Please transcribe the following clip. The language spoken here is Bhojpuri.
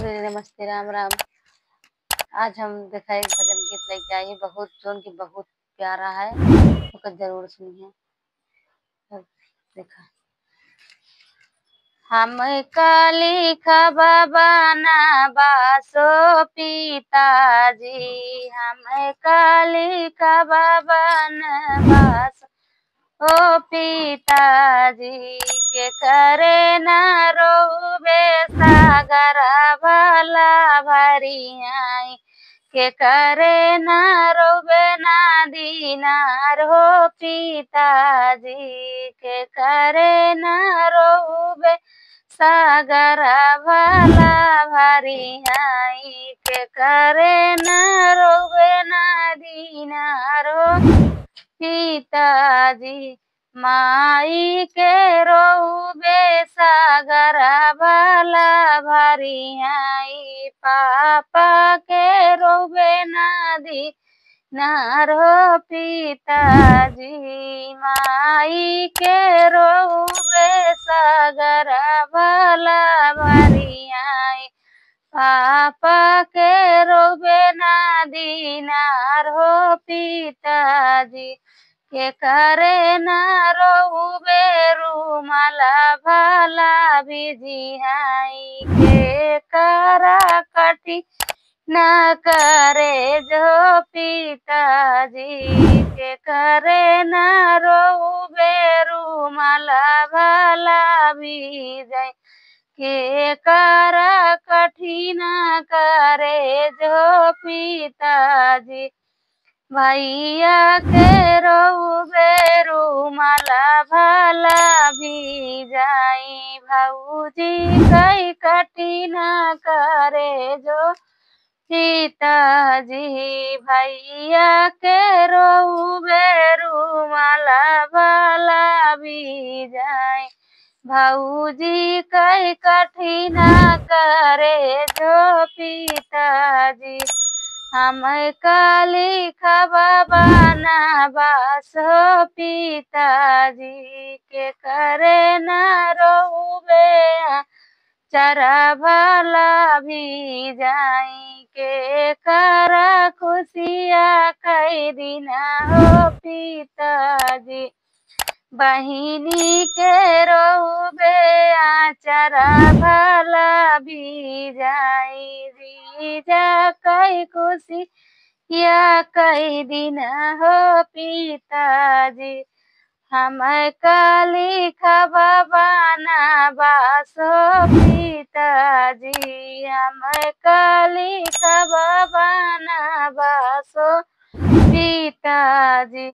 नमस्ते, राम राम। आज हम देखा एक भजन गीत लेके आई हैं, बहुत जोन की बहुत प्यारा है। ओकर जरूर सुनिए। अब देखा हम काली खबाना बासो पिताजी, हम काली खबाना बासो ओ पिताजी के करे न रोबे सागर भला भरियाई के करे न रोबे ना दीनार हो पिताजी के करे न रोबे सागर भला भरियाई के करे न रोबे ना दीनार हो पिताजी माई के रोबे सागर भला भरियाई पापा के रोबे नदी नारो पिताजी माई के रोबे सागर भला भरियाई पापा के रोबे नदी नारो पिताजी के करे न रोबे रूमाला भला भिजियाई के करा कटी न करे जो पिताजी के करे न रोबे रूमाला भला भिजाई के करा कठिन करे जो पिताजी भैया के रोबे रूमाला भला भिजाई भौजी कई कठिन करे जो पिताजी भैया के रोबे रूमाला भला भिजाई भौजी कई कठिन करे जो पिताजी हम काली खबाना बासो पिताजी के करे न रोबे चरा भला भी जाई के करा खुशिया कई दिन हो पिताजी बहिनी के रोबे आचरा भला भी जाई जीजा कई खुशी या कई दिन हो पिताजी हम काली खबाना बासो पिताजी हम काली खबाना बासो पिताजी।